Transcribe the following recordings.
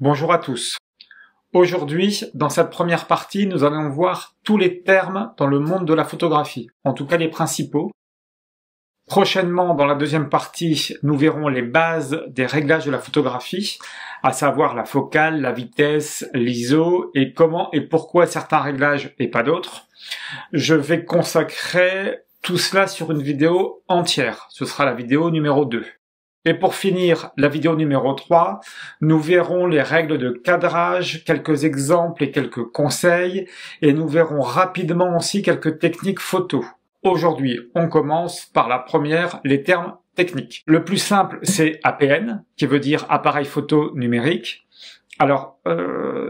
Bonjour à tous. Aujourd'hui, dans cette première partie, nous allons voir tous les termes dans le monde de la photographie, en tout cas les principaux. Prochainement, dans la deuxième partie, nous verrons les bases des réglages de la photographie, à savoir la focale, la vitesse, l'ISO, et comment et pourquoi certains réglages et pas d'autres. Je vais consacrer tout cela sur une vidéo entière. Ce sera la vidéo numéro 2. Et pour finir, la vidéo numéro 3, nous verrons les règles de cadrage, quelques exemples et quelques conseils, et nous verrons rapidement aussi quelques techniques photo. Aujourd'hui, on commence par la première, les termes techniques. Le plus simple, c'est APN, qui veut dire appareil photo numérique. Alors,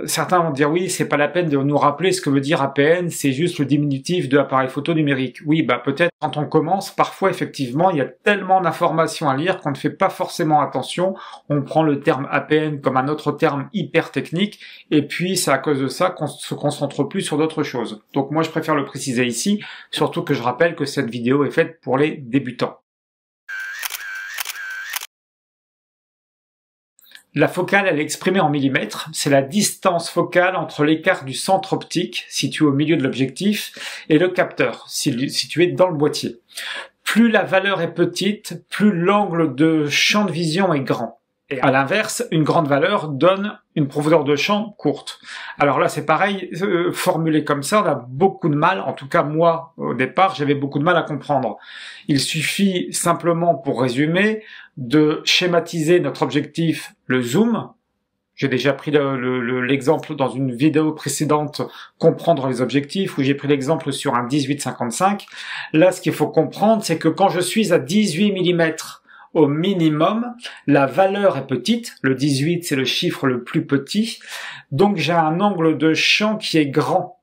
certains vont dire oui, c'est pas la peine de nous rappeler ce que veut dire APN, c'est juste le diminutif de appareil photo numérique. Oui, peut-être quand on commence, parfois effectivement, il y a tellement d'informations à lire qu'on ne fait pas forcément attention. On prend le terme APN comme un autre terme hyper technique, et puis c'est à cause de ça qu'on se concentre plus sur d'autres choses. Donc moi, je préfère le préciser ici, surtout que je rappelle que cette vidéo est faite pour les débutants. La focale, elle est exprimée en millimètres. C'est la distance focale entre l'écart du centre optique, situé au milieu de l'objectif, et le capteur, situé dans le boîtier. Plus la valeur est petite, plus l'angle de champ de vision est grand. Et à l'inverse, une grande valeur donne une profondeur de champ courte. Alors là, c'est pareil, formulé comme ça, on a beaucoup de mal, en tout cas moi, au départ, j'avais beaucoup de mal à comprendre. Il suffit simplement, pour résumer, de schématiser notre objectif, le zoom. J'ai déjà pris l'exemple dans une vidéo précédente, comprendre les objectifs, où j'ai pris l'exemple sur un 18-55. Là, ce qu'il faut comprendre, c'est que quand je suis à 18 mm, au minimum, la valeur est petite, le 18 c'est le chiffre le plus petit, donc j'ai un angle de champ qui est grand,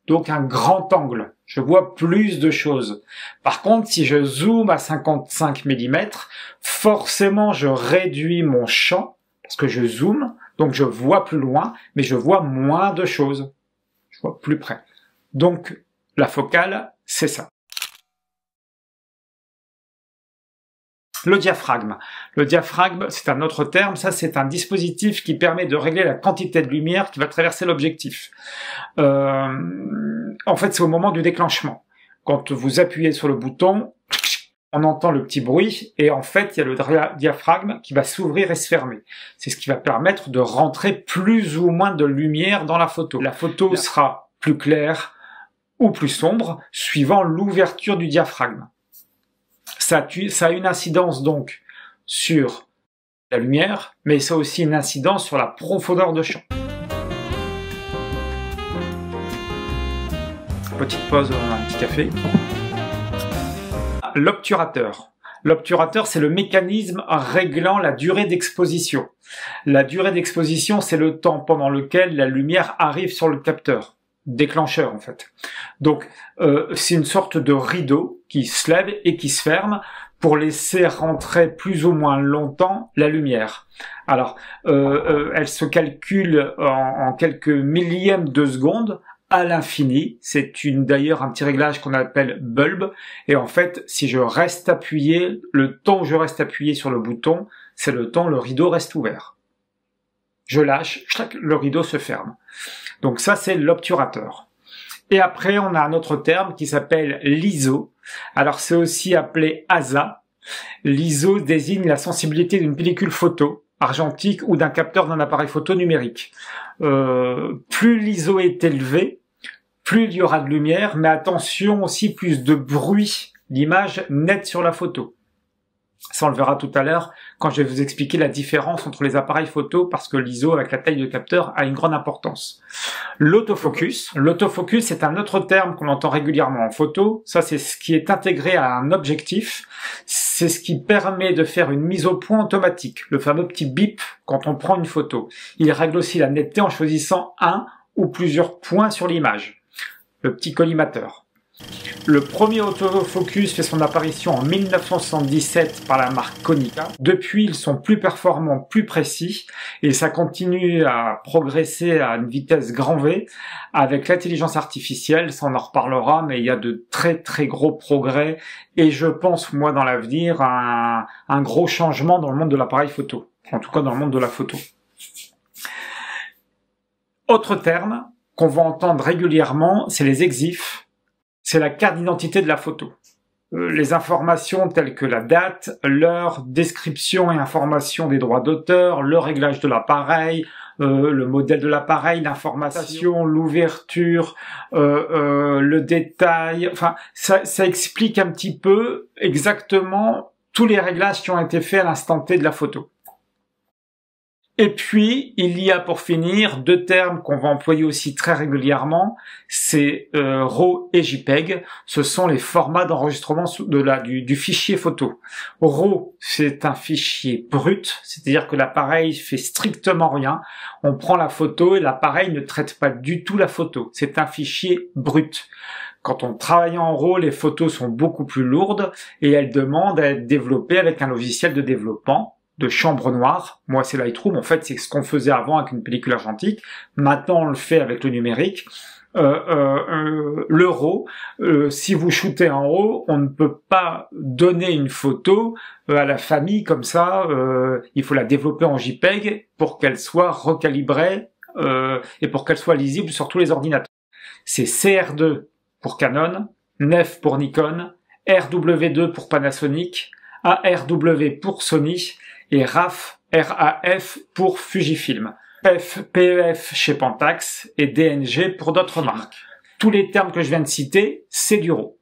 donc un grand angle, je vois plus de choses. Par contre, si je zoome à 55 mm, forcément je réduis mon champ, parce que je zoome, donc je vois plus loin, mais je vois moins de choses, je vois plus près. Donc la focale, c'est ça. Le diaphragme. Le diaphragme, c'est un autre terme. Ça, c'est un dispositif qui permet de régler la quantité de lumière qui va traverser l'objectif. En fait, c'est au moment du déclenchement. Quand vous appuyez sur le bouton, on entend le petit bruit et en fait, il y a le diaphragme qui va s'ouvrir et se fermer. C'est ce qui va permettre de rentrer plus ou moins de lumière dans la photo. La photo sera plus claire ou plus sombre suivant l'ouverture du diaphragme. Ça a une incidence donc sur la lumière, mais ça a aussi une incidence sur la profondeur de champ. Petite pause, un petit café. L'obturateur. L'obturateur, c'est le mécanisme réglant la durée d'exposition. La durée d'exposition, c'est le temps pendant lequel la lumière arrive sur le capteur. Déclencheur en fait. Donc c'est une sorte de rideau qui se lève et qui se ferme pour laisser rentrer plus ou moins longtemps la lumière. Alors elle se calcule en quelques millièmes de seconde à l'infini. C'est d'ailleurs un petit réglage qu'on appelle bulb, et en fait si je reste appuyé, le temps où je reste appuyé sur le bouton, c'est le temps où le rideau reste ouvert. Je lâche, le rideau se ferme. Donc ça, c'est l'obturateur. Et après, on a un autre terme qui s'appelle l'ISO. Alors, c'est aussi appelé ASA. L'ISO désigne la sensibilité d'une pellicule photo argentique ou d'un capteur d'un appareil photo numérique. Plus l'ISO est élevé, plus il y aura de lumière, mais attention aussi, plus de bruit, l'image nette sur la photo. Ça, on le verra tout à l'heure quand je vais vous expliquer la différence entre les appareils photo, parce que l'ISO avec la taille de capteur a une grande importance. L'autofocus. L'autofocus, c'est un autre terme qu'on entend régulièrement en photo. Ça, c'est ce qui est intégré à un objectif. C'est ce qui permet de faire une mise au point automatique, le fameux petit bip quand on prend une photo. Il règle aussi la netteté en choisissant un ou plusieurs points sur l'image. Le petit collimateur. Le premier autofocus fait son apparition en 1977 par la marque Konica. Depuis, ils sont plus performants, plus précis, et ça continue à progresser à une vitesse grand V avec l'intelligence artificielle. Ça, on en reparlera, mais il y a de très très gros progrès, et je pense, moi, dans l'avenir, un gros changement dans le monde de l'appareil photo, en tout cas dans le monde de la photo. Autre terme qu'on va entendre régulièrement, c'est les EXIF. C'est la carte d'identité de la photo. Les informations telles que la date, l'heure, description et information des droits d'auteur, le réglage de l'appareil, le modèle de l'appareil, l'information, l'ouverture, le détail, enfin ça explique un petit peu exactement tous les réglages qui ont été faits à l'instant T de la photo. Et puis, il y a pour finir deux termes qu'on va employer aussi très régulièrement, c'est RAW et JPEG. Ce sont les formats d'enregistrement du fichier photo. RAW, c'est un fichier brut, c'est-à-dire que l'appareil fait strictement rien. On prend la photo et l'appareil ne traite pas du tout la photo. C'est un fichier brut. Quand on travaille en RAW, les photos sont beaucoup plus lourdes et elles demandent à être développées avec un logiciel de développement de chambre noire. Moi, c'est Lightroom. En fait, c'est ce qu'on faisait avant avec une pellicule argentique. Maintenant, on le fait avec le numérique. Le RAW, si vous shootez en RAW, on ne peut pas donner une photo à la famille comme ça. Il faut la développer en JPEG pour qu'elle soit recalibrée et pour qu'elle soit lisible sur tous les ordinateurs. C'est CR2 pour Canon, NEF pour Nikon, RW2 pour Panasonic, ARW pour Sony, et RAF pour Fujifilm, PEF chez Pentax et DNG pour d'autres marques. Tous les termes que je viens de citer, c'est du RAW.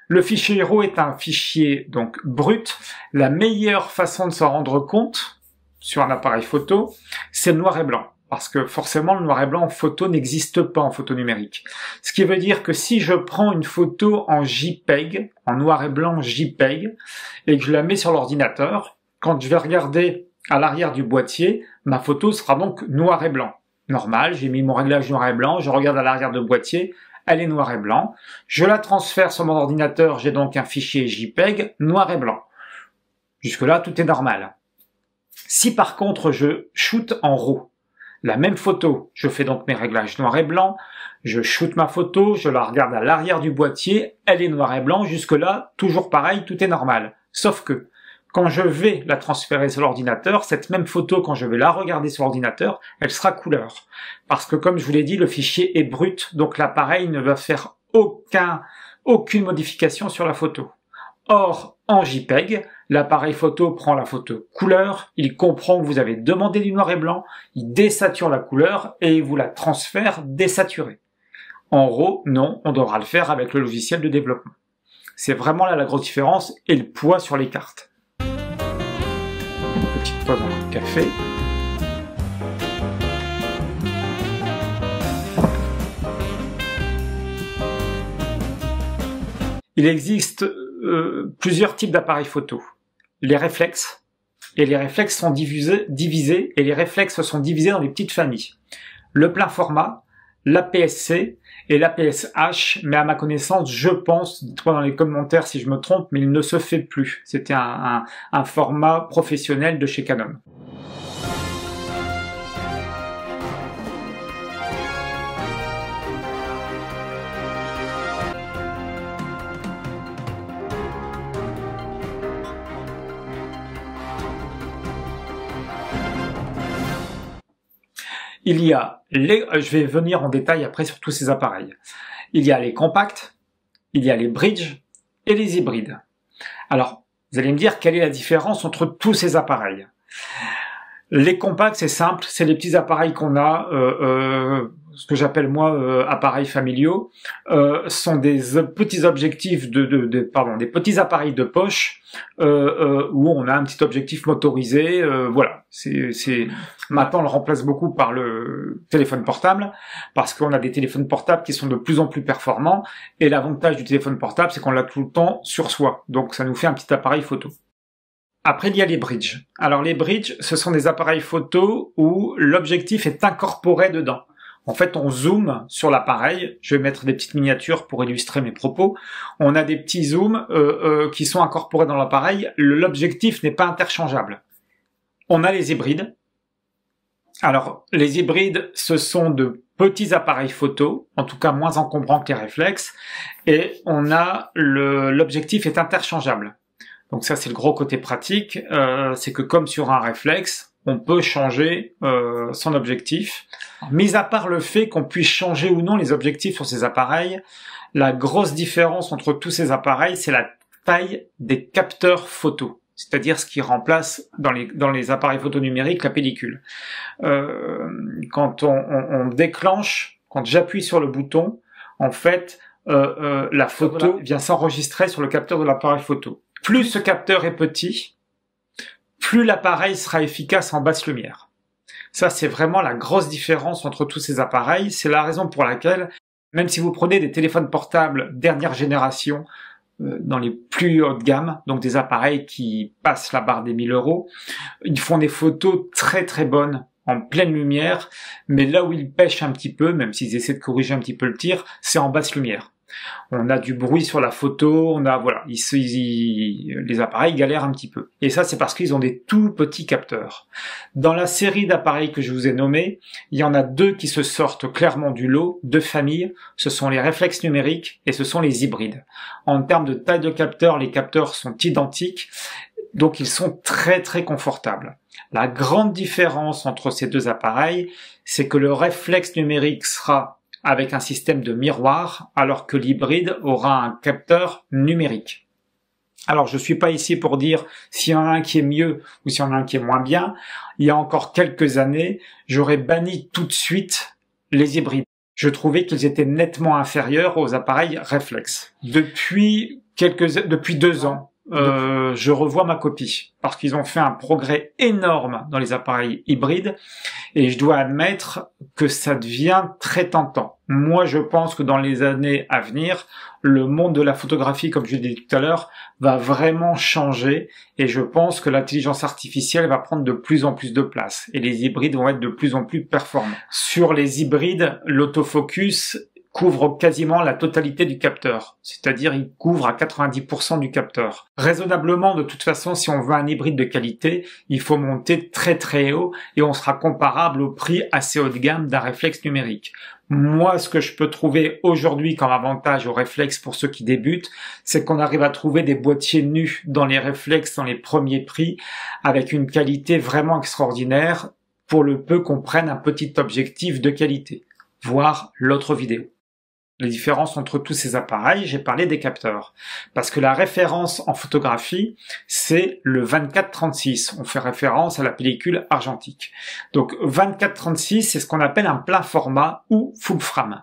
Le fichier RAW est un fichier donc brut. La meilleure façon de s'en rendre compte sur un appareil photo, c'est le noir et blanc. Parce que forcément, le noir et blanc en photo n'existe pas en photo numérique. Ce qui veut dire que si je prends une photo en JPEG, en noir et blanc JPEG, et que je la mets sur l'ordinateur, quand je vais regarder à l'arrière du boîtier, ma photo sera donc noir et blanc. Normal, j'ai mis mon réglage noir et blanc, je regarde à l'arrière du boîtier, elle est noir et blanc. Je la transfère sur mon ordinateur, j'ai donc un fichier JPEG noir et blanc. Jusque-là, tout est normal. Si par contre je shoot en RAW, la même photo, je fais donc mes réglages noir et blanc, je shoot ma photo, je la regarde à l'arrière du boîtier, elle est noir et blanc, jusque-là, toujours pareil, tout est normal. Sauf que, quand je vais la transférer sur l'ordinateur, cette même photo, quand je vais la regarder sur l'ordinateur, elle sera couleur. Parce que, comme je vous l'ai dit, le fichier est brut, donc l'appareil ne va faire aucune modification sur la photo. Or, en JPEG, l'appareil photo prend la photo couleur, il comprend que vous avez demandé du noir et blanc, il désature la couleur et il vous la transfère désaturée. En RAW, non, on devra le faire avec le logiciel de développement. C'est vraiment là la grosse différence et le poids sur les cartes. Petite pause dans le café. Il existe plusieurs types d'appareils photo. Les réflexes, et les réflexes sont divisés, et les réflexes sont divisés dans des petites familles. Le plein format, l'APS-C et l'APS-H, mais à ma connaissance, je pense, dites-moi dans les commentaires si je me trompe, mais il ne se fait plus. C'était un format professionnel de chez Canon. Il y a je vais venir en détail après sur tous ces appareils. Il y a les compacts, il y a les bridge et les hybrides. Alors, vous allez me dire quelle est la différence entre tous ces appareils. Les compacts, c'est simple, c'est les petits appareils qu'on a, ce que j'appelle moi appareils familiaux, sont des petits objectifs des petits appareils de poche où on a un petit objectif motorisé. Voilà, maintenant on le remplace beaucoup par le téléphone portable parce qu'on a des téléphones portables qui sont de plus en plus performants et l'avantage du téléphone portable c'est qu'on l'a tout le temps sur soi, donc ça nous fait un petit appareil photo. Après, il y a les bridges. Alors, les bridges, ce sont des appareils photo où l'objectif est incorporé dedans. En fait, on zoome sur l'appareil. Je vais mettre des petites miniatures pour illustrer mes propos. On a des petits zooms qui sont incorporés dans l'appareil. L'objectif n'est pas interchangeable. On a les hybrides. Alors, les hybrides, ce sont de petits appareils photo, en tout cas moins encombrants que les réflexes. Et on a l'objectif est interchangeable. Donc ça, c'est le gros côté pratique, c'est que comme sur un réflexe, on peut changer son objectif. Mis à part le fait qu'on puisse changer ou non les objectifs sur ces appareils, la grosse différence entre tous ces appareils, c'est la taille des capteurs photo, c'est-à-dire ce qui remplace dans les appareils photo numériques la pellicule. Quand on déclenche, quand j'appuie sur le bouton, en fait, la photo vient s'enregistrer sur le capteur de l'appareil photo. Plus ce capteur est petit, plus l'appareil sera efficace en basse lumière. Ça, c'est vraiment la grosse différence entre tous ces appareils. C'est la raison pour laquelle, même si vous prenez des téléphones portables dernière génération, dans les plus hautes gammes, donc des appareils qui passent la barre des 1000 €, ils font des photos très très bonnes en pleine lumière, mais là où ils pêchent un petit peu, même s'ils essaient de corriger un petit peu le tir, c'est en basse lumière. On a du bruit sur la photo, on a voilà, les appareils galèrent un petit peu. Et ça, c'est parce qu'ils ont des tout petits capteurs. Dans la série d'appareils que je vous ai nommés, il y en a deux qui se sortent clairement du lot, deux familles. Ce sont les réflexes numériques et ce sont les hybrides. En termes de taille de capteurs, les capteurs sont identiques, donc ils sont très très confortables. La grande différence entre ces deux appareils, c'est que le réflexe numérique sera avec un système de miroir, alors que l'hybride aura un capteur numérique. Alors, je suis pas ici pour dire s'il y en a un qui est mieux ou s'il y en a un qui est moins bien. Il y a encore quelques années, j'aurais banni tout de suite les hybrides. Je trouvais qu'ils étaient nettement inférieurs aux appareils réflexes. Depuis 2 ans, je revois ma copie parce qu'ils ont fait un progrès énorme dans les appareils hybrides et je dois admettre que ça devient très tentant. Moi, je pense que dans les années à venir, le monde de la photographie, comme je l'ai dit tout à l'heure, va vraiment changer et je pense que l'intelligence artificielle va prendre de plus en plus de place et les hybrides vont être de plus en plus performants. Sur les hybrides, l'autofocus couvre quasiment la totalité du capteur, c'est-à-dire il couvre à 90% du capteur. Raisonnablement, de toute façon, si on veut un hybride de qualité, il faut monter très très haut et on sera comparable au prix assez haut de gamme d'un réflexe numérique. Moi, ce que je peux trouver aujourd'hui comme avantage au réflexe pour ceux qui débutent, c'est qu'on arrive à trouver des boîtiers nus dans les réflexes dans les premiers prix avec une qualité vraiment extraordinaire pour le peu qu'on prenne un petit objectif de qualité, voire l'autre vidéo. Les différences entre tous ces appareils, j'ai parlé des capteurs. Parce que la référence en photographie, c'est le 24-36. On fait référence à la pellicule argentique. Donc 24-36, c'est ce qu'on appelle un plein format ou full frame.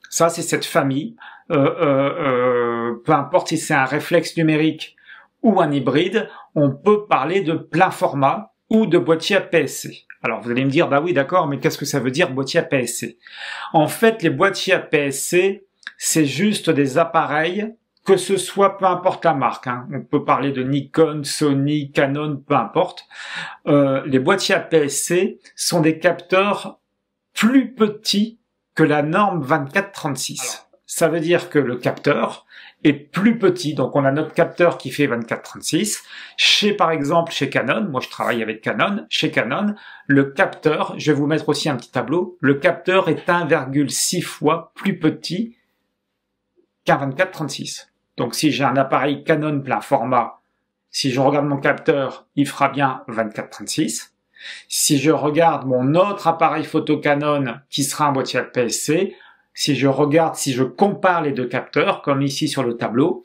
Ça, c'est cette famille. Peu importe si c'est un réflexe numérique ou un hybride, on peut parler de plein format ou de boîtier APS-C. Alors vous allez me dire, bah oui d'accord, mais qu'est-ce que ça veut dire boîtier APS-C? En fait, les boîtiers APS-C, c'est juste des appareils, que ce soit, peu importe la marque, hein. On peut parler de Nikon, Sony, Canon, peu importe. Les boîtiers APS-C sont des capteurs plus petits que la norme 24-36. Ça veut dire que le capteur est plus petit. Donc, on a notre capteur qui fait 24-36. Par exemple, chez Canon, moi je travaille avec Canon, chez Canon, le capteur, je vais vous mettre aussi un petit tableau, le capteur est 1,6 fois plus petit qu'un 24-36. Donc, si j'ai un appareil Canon plein format, si je regarde mon capteur, il fera bien 24-36. Si je regarde mon autre appareil photo Canon, qui sera un boîtier APS-C, si je compare les deux capteurs, comme ici sur le tableau,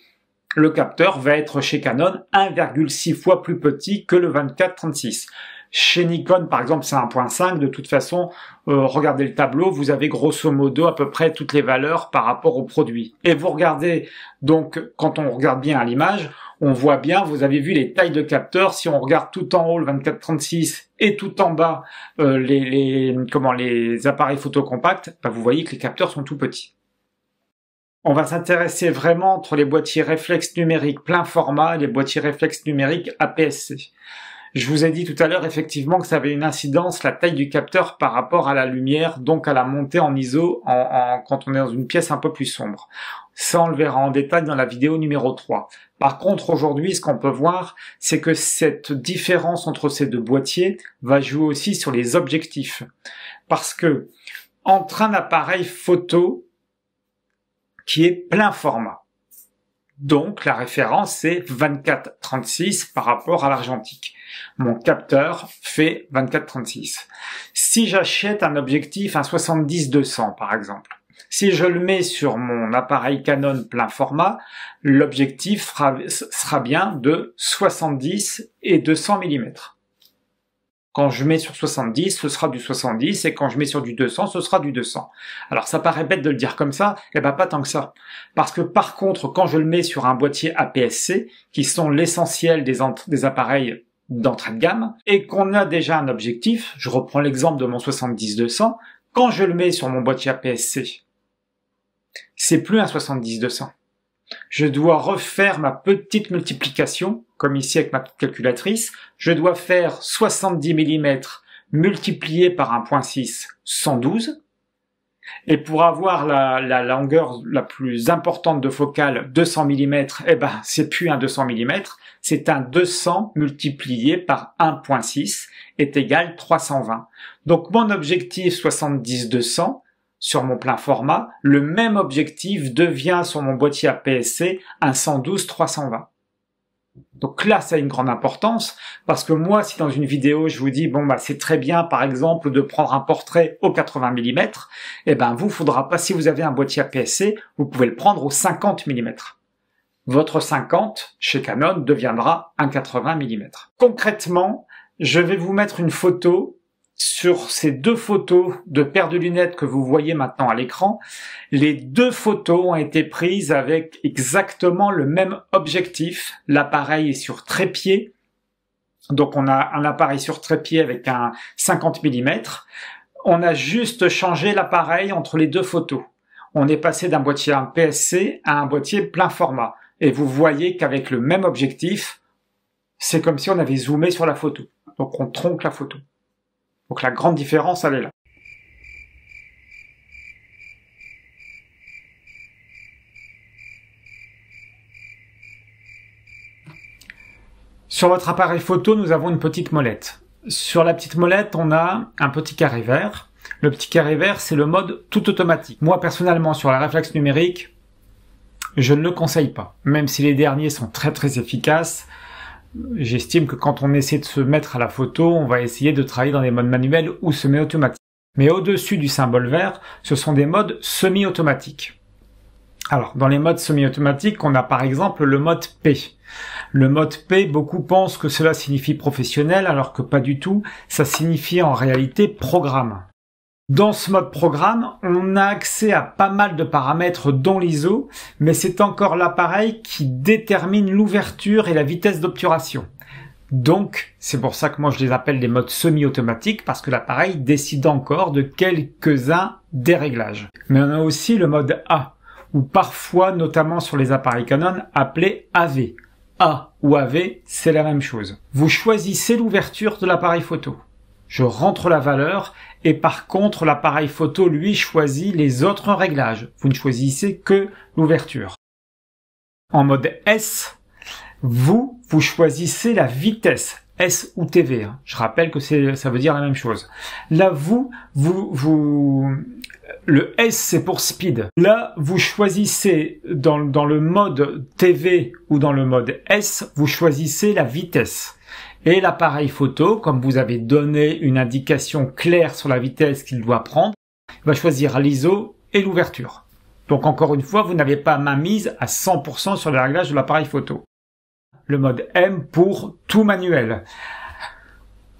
le capteur va être chez Canon 1,6 fois plus petit que le 24-36. Chez Nikon, par exemple, c'est 1.5. De toute façon, regardez le tableau, vous avez grosso modo à peu près toutes les valeurs par rapport au produit. Et vous regardez, donc, quand on regarde bien à l'image, on voit bien, vous avez vu les tailles de capteurs. Si on regarde tout en haut le 24-36 et tout en bas les appareils photo compacts, bah, vous voyez que les capteurs sont tout petits. On va s'intéresser vraiment entre les boîtiers réflexes numériques plein format et les boîtiers réflexes numériques APS-C. Je vous ai dit tout à l'heure effectivement que ça avait une incidence, la taille du capteur par rapport à la lumière, donc à la montée en ISO quand on est dans une pièce un peu plus sombre. Ça, on le verra en détail dans la vidéo numéro 3. Par contre, aujourd'hui, ce qu'on peut voir, c'est que cette différence entre ces deux boîtiers va jouer aussi sur les objectifs. Parce que, entre un appareil photo qui est plein format, Donc la référence c'est 24-36 par rapport à l'argentique. Mon capteur fait 24-36. Si j'achète un objectif, un 70-200 par exemple, si je le mets sur mon appareil Canon plein format, l'objectif sera bien de 70 et 200 mm. Quand je mets sur 70, ce sera du 70, et quand je mets sur du 200, ce sera du 200. Alors ça paraît bête de le dire comme ça, eh ben pas tant que ça. Parce que par contre, quand je le mets sur un boîtier APS-C, qui sont l'essentiel des appareils d'entrée de gamme, et qu'on a déjà un objectif, je reprends l'exemple de mon 70-200, quand je le mets sur mon boîtier APS-C, c'est plus un 70-200. Je dois refaire ma petite multiplication, comme ici avec ma petite calculatrice. Je dois faire 70 mm multiplié par 1.6, 112. Et pour avoir la longueur la plus importante de focale, 200 mm, eh ben, c'est plus un 200 mm, c'est un 200 multiplié par 1.6 est égal 320. Donc mon objectif 70-200, sur mon plein format, le même objectif devient sur mon boîtier APS-C un 112-320. Donc là, ça a une grande importance, parce que moi, si dans une vidéo, je vous dis, bon, bah, c'est très bien, par exemple, de prendre un portrait au 80 mm, eh ben, faudra pas, si vous avez un boîtier APS-C, vous pouvez le prendre au 50 mm. Votre 50, chez Canon, deviendra un 80 mm. Concrètement, je vais vous mettre une photo sur ces deux photos de paires de lunettes que vous voyez maintenant à l'écran. Les deux photos ont été prises avec exactement le même objectif. L'appareil est sur trépied. Donc on a un appareil sur trépied avec un 50 mm. On a juste changé l'appareil entre les deux photos. On est passé d'un boîtier APS-C à un boîtier plein format. Et vous voyez qu'avec le même objectif, c'est comme si on avait zoomé sur la photo. Donc on tronque la photo. Donc la grande différence, elle est là. Sur votre appareil photo, nous avons une petite molette. Sur la petite molette, on a un petit carré vert. Le petit carré vert, c'est le mode tout automatique. Moi, personnellement, sur la réflexe numérique, je ne le conseille pas. Même si les derniers sont très très efficaces, j'estime que quand on essaie de se mettre à la photo, on va essayer de travailler dans des modes manuels ou semi-automatiques. Mais au-dessus du symbole vert, ce sont des modes semi-automatiques. Alors, dans les modes semi-automatiques, on a par exemple le mode P. Le mode P, beaucoup pensent que cela signifie professionnel, alors que pas du tout. Ça signifie en réalité programme. Dans ce mode programme, on a accès à pas mal de paramètres dont l'ISO, mais c'est encore l'appareil qui détermine l'ouverture et la vitesse d'obturation. Donc, c'est pour ça que moi je les appelle des modes semi-automatiques, parce que l'appareil décide encore de quelques-uns des réglages. Mais on a aussi le mode A, ou parfois, notamment sur les appareils Canon, appelé AV. A ou AV, c'est la même chose. Vous choisissez l'ouverture de l'appareil photo. Je rentre la valeur et par contre l'appareil photo lui choisit les autres réglages. Vous ne choisissez que l'ouverture. En mode S, vous choisissez la vitesse. S ou TV. Je rappelle que ça veut dire la même chose. Là, le S c'est pour speed. Là, vous choisissez dans le mode TV ou dans le mode S, vous choisissez la vitesse. Et l'appareil photo, comme vous avez donné une indication claire sur la vitesse qu'il doit prendre, va choisir l'ISO et l'ouverture. Donc encore une fois, vous n'avez pas main mise à 100% sur le réglage de l'appareil photo. Le mode M pour tout manuel.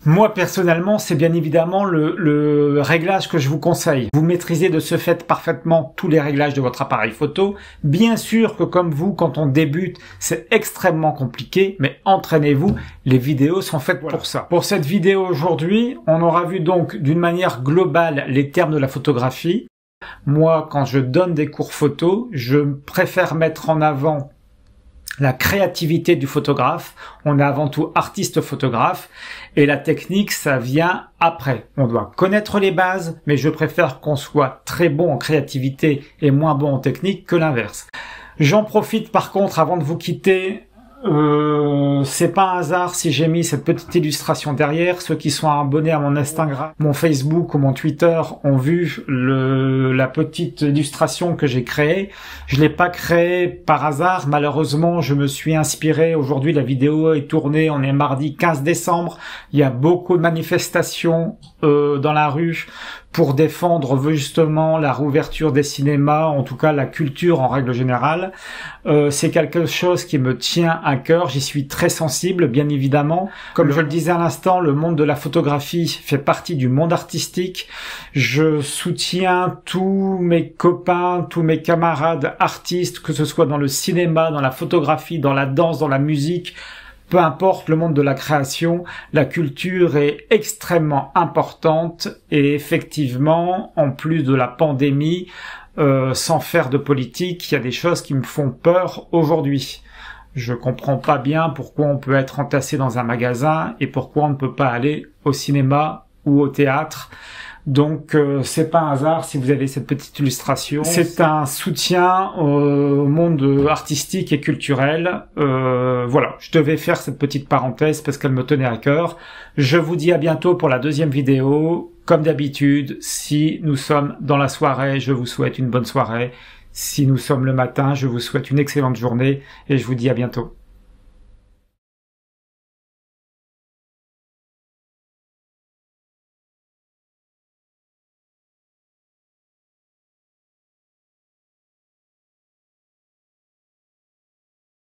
Moi, personnellement, c'est bien évidemment le réglage que je vous conseille. Vous maîtrisez de ce fait parfaitement tous les réglages de votre appareil photo. Bien sûr que comme vous, quand on débute, c'est extrêmement compliqué, mais entraînez-vous, les vidéos sont faites pour ça. Pour cette vidéo aujourd'hui, on aura vu donc d'une manière globale les termes de la photographie. Moi, quand je donne des cours photo, je préfère mettre en avant la créativité du photographe. On est avant tout artiste photographe et la technique, ça vient après. On doit connaître les bases, mais je préfère qu'on soit très bon en créativité et moins bon en technique que l'inverse. J'en profite par contre avant de vous quitter C'est pas un hasard si j'ai mis cette petite illustration derrière. Ceux qui sont abonnés à mon Instagram, mon Facebook ou mon Twitter ont vu la petite illustration que j'ai créée. Je l'ai pas créée par hasard. Malheureusement, je me suis inspiré. Aujourd'hui, la vidéo est tournée. On est mardi 15 décembre. Il y a beaucoup de manifestations dans la rue pour défendre justement la réouverture des cinémas, en tout cas la culture en règle générale. C'est quelque chose qui me tient à cœur, j'y suis très sensible, bien évidemment. Comme je le disais à l'instant, le monde de la photographie fait partie du monde artistique. Je soutiens tous mes copains, tous mes camarades artistes, que ce soit dans le cinéma, dans la photographie, dans la danse, dans la musique. Peu importe le monde de la création, la culture est extrêmement importante et effectivement, en plus de la pandémie, sans faire de politique, il y a des choses qui me font peur aujourd'hui. Je comprends pas bien pourquoi on peut être entassé dans un magasin et pourquoi on ne peut pas aller au cinéma ou au théâtre. Donc c'est pas un hasard si vous avez cette petite illustration. C'est un soutien au monde artistique et culturel. Voilà, je devais faire cette petite parenthèse parce qu'elle me tenait à cœur. Je vous dis à bientôt pour la deuxième vidéo. Comme d'habitude, si nous sommes dans la soirée, je vous souhaite une bonne soirée. Si nous sommes le matin, je vous souhaite une excellente journée et je vous dis à bientôt.